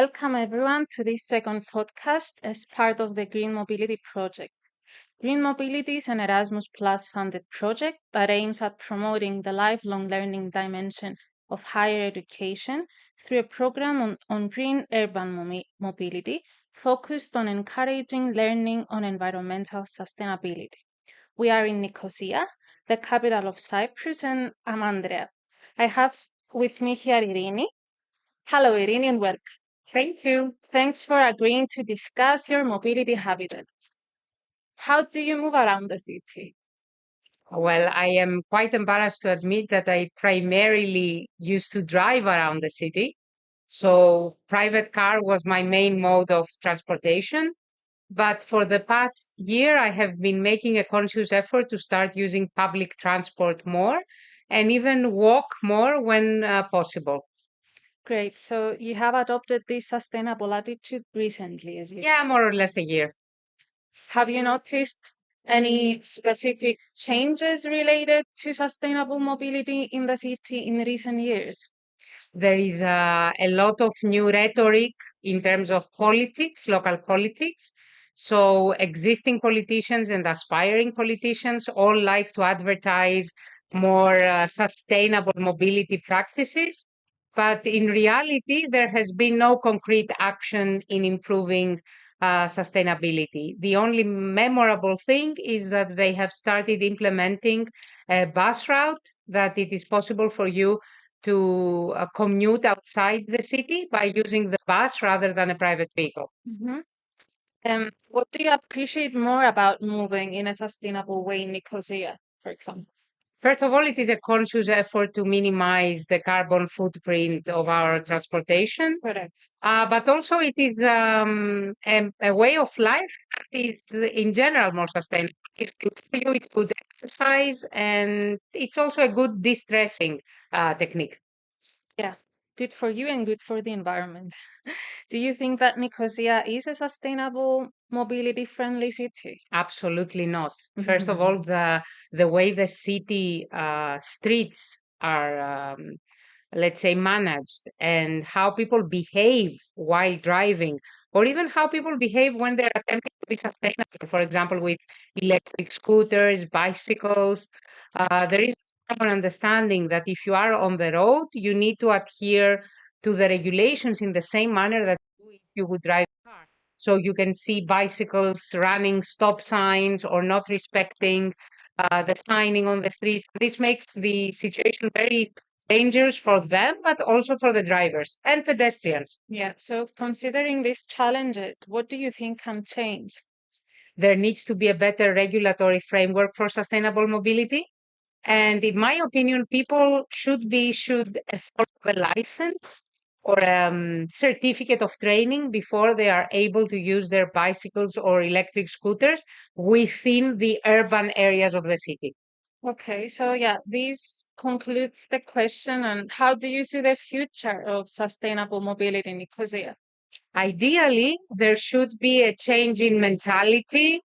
Welcome everyone to this second podcast as part of the Green Mobility project. Green Mobility is an Erasmus Plus funded project that aims at promoting the lifelong learning dimension of higher education through a program on green urban mobility focused on encouraging learning on environmental sustainability. We are in Nicosia, the capital of Cyprus, and I'm Andrea. I have with me here Irini. Hello, Irini, and welcome. Thank you. Thanks for agreeing to discuss your mobility habits. How do you move around the city? Well, I am quite embarrassed to admit that I primarily used to drive around the city. So, private car was my main mode of transportation. But for the past year, I have been making a conscious effort to start using public transport more and even walk more when possible. Great. So you have adopted this sustainable attitude recently, as you said. Yeah, more or less a year. Have you noticed any specific changes related to sustainable mobility in the city in recent years? There is a lot of new rhetoric in terms of politics, local politics. So, existing politicians and aspiring politicians all like to advertise more sustainable mobility practices. But in reality, there has been no concrete action in improving sustainability. The only memorable thing is that they have started implementing a bus route that it is possible for you to commute outside the city by using the bus rather than a private vehicle. Mhm. What do you appreciate more about moving in a sustainable way in Nicosia, for example? First of all, it is a conscious effort to minimize the carbon footprint of our transportation, Correct. but also it is a way of life that is, in general, more sustainable. It's good for you, it's good exercise, and it's also a good de-stressing technique. Yeah, good for you and good for the environment. Do you think that Nicosia is a sustainable, mobility friendly city? Absolutely not. First of all, the way the city streets are, let's say, managed, and how people behave while driving, or even how people behave when they're attempting to be sustainable. For example, with electric scooters, bicycles, there is a common understanding that if you are on the road, you need to adhere to the regulations in the same manner that you do if you would drive a car. So you can see bicycles running stop signs or not respecting the signing on the streets. This makes the situation very dangerous for them, but also for the drivers and pedestrians. Yeah, so considering these challenges, what do you think can change? There needs to be a better regulatory framework for sustainable mobility. And in my opinion, people should be issued a sort of a license or a certificate of training before they are able to use their bicycles or electric scooters within the urban areas of the city. Okay, so yeah, this concludes the question on how do you see the future of sustainable mobility in Nicosia? Ideally, there should be a change in mentality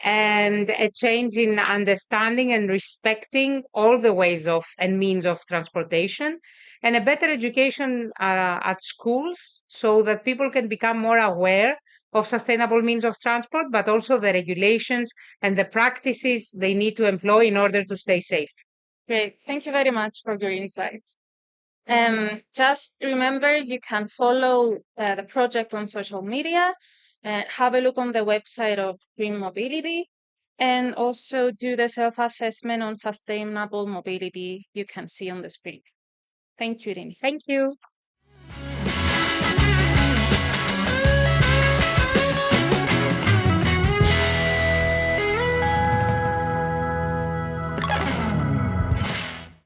and a change in understanding and respecting all the ways of and means of transportation, and a better education at schools so that people can become more aware of sustainable means of transport, but also the regulations and the practices they need to employ in order to stay safe. Great, thank you very much for your insights. Just remember you can follow the project on social media, have a look on the website of Green Mobility, and also do the self-assessment on sustainable mobility you can see on the screen. Thank you, Irini. Thank you.